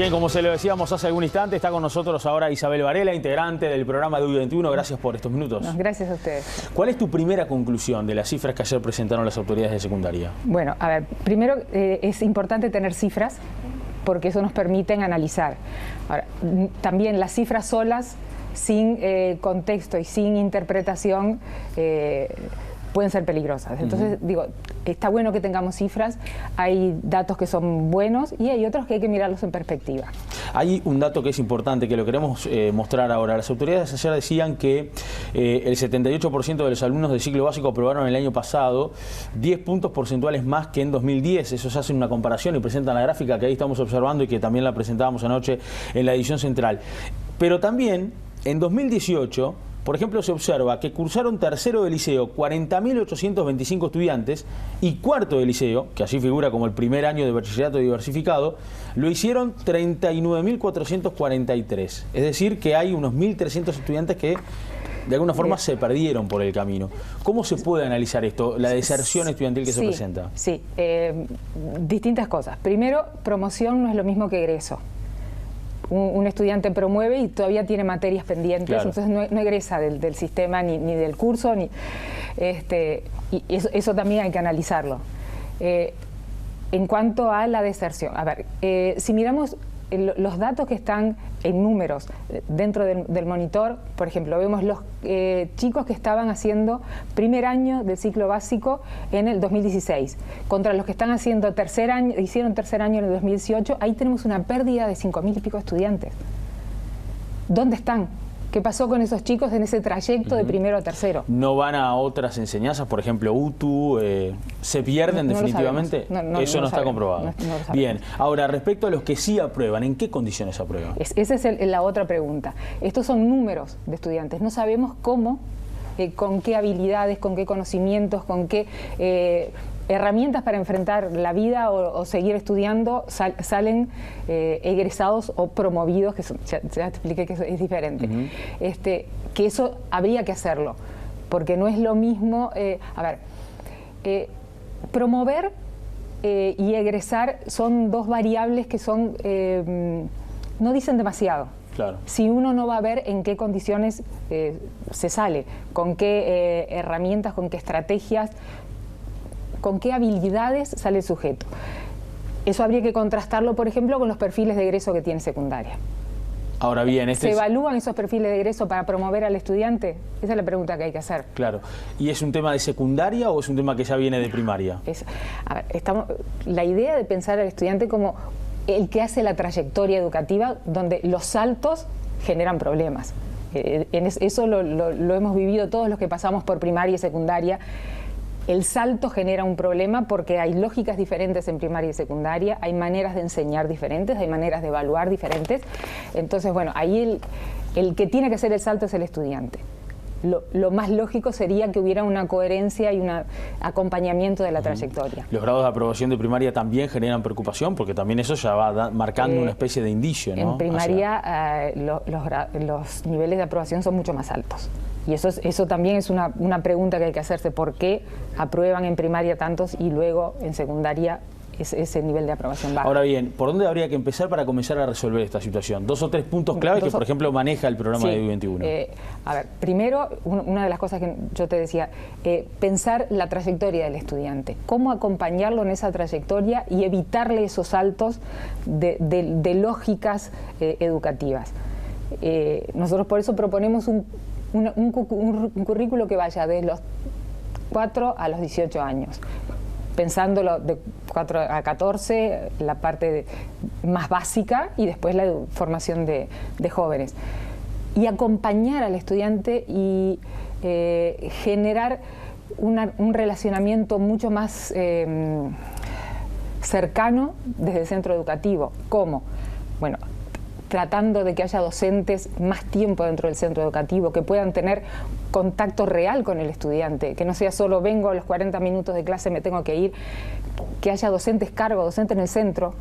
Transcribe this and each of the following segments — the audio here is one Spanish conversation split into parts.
Bien, como se lo decíamos hace algún instante, está con nosotros ahora Isabel Varela, integrante del programa de UI21. Gracias por estos minutos. No, gracias a ustedes. ¿Cuál es tu primera conclusión de las cifras que ayer presentaron las autoridades de secundaria? Bueno, a ver, primero es importante tener cifras porque eso nos permite analizar. Ahora, también las cifras solas, sin contexto y sin interpretación, pueden ser peligrosas. Entonces, digo, está bueno que tengamos cifras, hay datos que son buenos y hay otros que hay que mirarlos en perspectiva. Hay un dato que es importante, que lo queremos mostrar ahora. Las autoridades ayer decían que el 78% de los alumnos del ciclo básico aprobaron el año pasado, 10 puntos porcentuales más que en 2010. Eso se hace una comparación y presentan la gráfica que ahí estamos observando y que también la presentábamos anoche en la edición central. Pero también, en 2018... por ejemplo, se observa que cursaron tercero de liceo 40.825 estudiantes y cuarto de liceo, que allí figura como el primer año de bachillerato diversificado, lo hicieron 39.443. Es decir, que hay unos 1.300 estudiantes que de alguna forma se perdieron por el camino. ¿Cómo se puede analizar esto, la deserción estudiantil que se presenta? Sí, distintas cosas. Primero, promoción no es lo mismo que egreso. Un estudiante promueve y todavía tiene materias pendientes, claro. Entonces no egresa del sistema ni del curso, y eso también hay que analizarlo. En cuanto a la deserción, a ver, si miramos los datos que están en números dentro del monitor, por ejemplo, vemos los chicos que estaban haciendo primer año del ciclo básico en el 2016, contra los que están haciendo hicieron tercer año en el 2018, ahí tenemos una pérdida de 5.000 y pico estudiantes. ¿Dónde están? ¿Qué pasó con esos chicos en ese trayecto de primero a tercero? ¿No van a otras enseñanzas, por ejemplo, UTU? ¿Se pierden definitivamente? Eso no está comprobado. Bien, ahora respecto a los que sí aprueban, ¿en qué condiciones aprueban? Esa es la otra pregunta. Estos son números de estudiantes, no sabemos cómo, con qué habilidades, con qué conocimientos, con qué herramientas para enfrentar la vida o seguir estudiando salen egresados o promovidos, que ya te expliqué que eso es diferente. Que eso habría que hacerlo, porque no es lo mismo, promover y egresar son dos variables que son no dicen demasiado. Claro. Si uno no va a ver en qué condiciones se sale, con qué herramientas, con qué estrategias, con qué habilidades sale el sujeto. Eso habría que contrastarlo, por ejemplo, con los perfiles de egreso que tiene secundaria. Ahora bien, ¿Se evalúan esos perfiles de egreso para promover al estudiante? Esa es la pregunta que hay que hacer. Claro. ¿Y es un tema de secundaria o es un tema que ya viene de primaria? La idea de pensar al estudiante como el que hace la trayectoria educativa, donde los saltos generan problemas. Eso lo hemos vivido todos los que pasamos por primaria y secundaria. El salto genera un problema porque hay lógicas diferentes en primaria y secundaria, hay maneras de enseñar diferentes, hay maneras de evaluar diferentes. Entonces, bueno, ahí el que tiene que hacer el salto es el estudiante. Lo más lógico sería que hubiera una coherencia y un acompañamiento de la trayectoria. Los grados de aprobación de primaria también generan preocupación, porque también eso ya va marcando una especie de indicio, ¿no? En primaria los niveles de aprobación son mucho más altos. Y eso también es una pregunta que hay que hacerse. ¿Por qué aprueban en primaria tantos y luego en secundaria ese nivel de aprobación baja? Ahora bien, ¿por dónde habría que empezar para comenzar a resolver esta situación? 2 o 3 puntos clave que, por ejemplo, maneja el programa de UI21. Primero, una de las cosas que yo te decía, pensar la trayectoria del estudiante. Cómo acompañarlo en esa trayectoria y evitarle esos saltos de lógicas educativas. Nosotros por eso proponemos un currículo que vaya de los 4 a los 18 años. Pensándolo de 4 a 14, la parte más básica y después la formación de jóvenes. Y acompañar al estudiante y generar un relacionamiento mucho más cercano desde el centro educativo. ¿Cómo? Bueno, tratando de que haya docentes más tiempo dentro del centro educativo, que puedan tener contacto real con el estudiante, que no sea solo vengo a los 40 minutos de clase, me tengo que ir, que haya docentes docentes en el centro,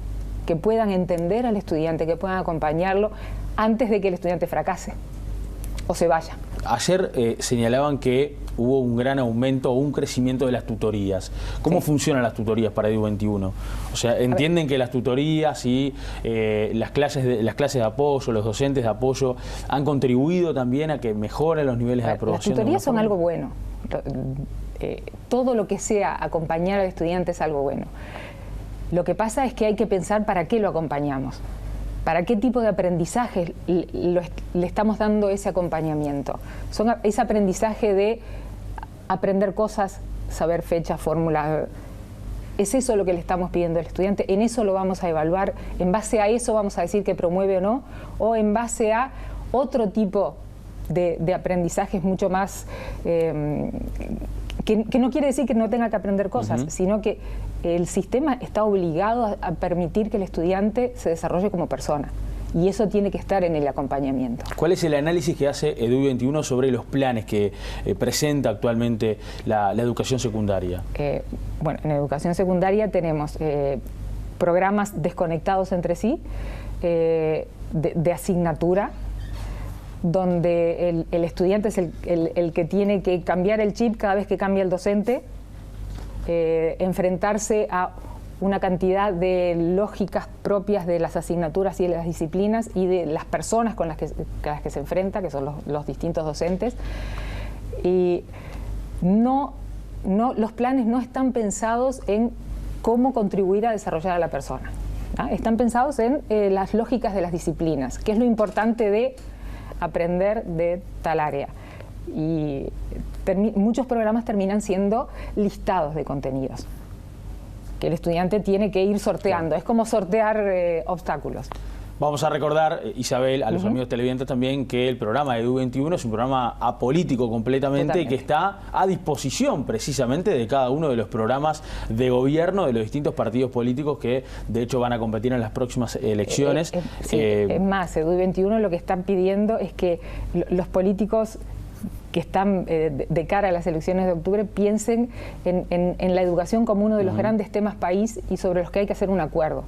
que puedan entender al estudiante, que puedan acompañarlo antes de que el estudiante fracase o se vaya. ayer señalaban que hubo un gran aumento o un crecimiento de las tutorías. ¿Cómo funcionan las tutorías para EDU21? O sea, ¿entienden que las tutorías y las clases de apoyo, los docentes de apoyo han contribuido también a que mejoren los niveles de aprobación? Las tutorías son algo bueno. Todo lo que sea acompañar al estudiante es algo bueno. Lo que pasa es que hay que pensar para qué lo acompañamos, para qué tipo de aprendizaje le estamos dando ese acompañamiento. Es aprendizaje de aprender cosas, saber fechas, fórmulas. ¿Es eso lo que le estamos pidiendo al estudiante? ¿En eso lo vamos a evaluar? ¿En base a eso vamos a decir que promueve o no? ¿O en base a otro tipo de aprendizajes mucho más... que no quiere decir que no tenga que aprender cosas, sino que el sistema está obligado a permitir que el estudiante se desarrolle como persona. Y eso tiene que estar en el acompañamiento. ¿Cuál es el análisis que hace EDU21 sobre los planes que presenta actualmente la educación secundaria? Bueno, en educación secundaria tenemos programas desconectados entre sí, de asignatura, donde el estudiante es el que tiene que cambiar el chip cada vez que cambia el docente, enfrentarse a una cantidad de lógicas propias de las asignaturas y de las disciplinas y de las personas con las que se enfrenta, que son los distintos docentes. Y los planes no están pensados en cómo contribuir a desarrollar a la persona, ¿no? Están pensados en las lógicas de las disciplinas, que es lo importante de aprender de tal área. Y muchos programas terminan siendo listados de contenidos que el estudiante tiene que ir sorteando. Es como sortear obstáculos. Vamos a recordar, Isabel, a los amigos televidentes también, que el programa de EDU21 es un programa apolítico completamente y que está a disposición precisamente de cada uno de los programas de gobierno de los distintos partidos políticos que de hecho van a competir en las próximas elecciones. Es más, EDU21 lo que están pidiendo es que los políticos que están de cara a las elecciones de octubre piensen en la educación como uno de los grandes temas país y sobre los que hay que hacer un acuerdo.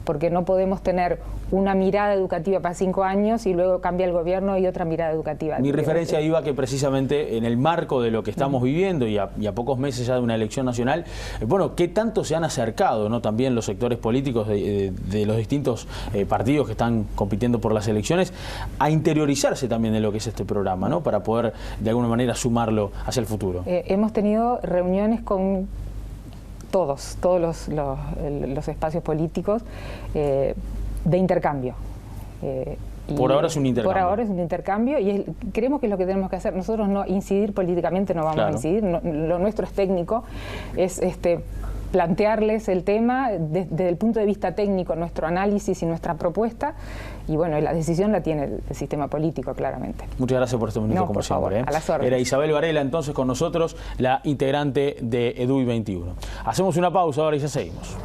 Porque no podemos tener una mirada educativa para 5 años y luego cambia el gobierno y otra mirada educativa. Mi referencia iba que precisamente en el marco de lo que estamos viviendo y a pocos meses ya de una elección nacional, bueno, ¿qué tanto se han acercado, ¿no? También los sectores políticos de los distintos partidos que están compitiendo por las elecciones a interiorizarse también de lo que es este programa, ¿no? Para poder de alguna manera sumarlo hacia el futuro? Hemos tenido reuniones con todos los espacios políticos de intercambio. Por ahora es un intercambio. Por ahora es un intercambio y creemos que es lo que tenemos que hacer. Nosotros no incidir políticamente, no vamos a incidir. Lo nuestro es técnico, es plantearles el tema desde el punto de vista técnico, nuestro análisis y nuestra propuesta. Y bueno, la decisión la tiene el sistema político, claramente. Muchas gracias por este minuto, como siempre. A las órdenes. Era Isabel Varela entonces con nosotros, la integrante de EDU21. Hacemos una pausa ahora y ya seguimos.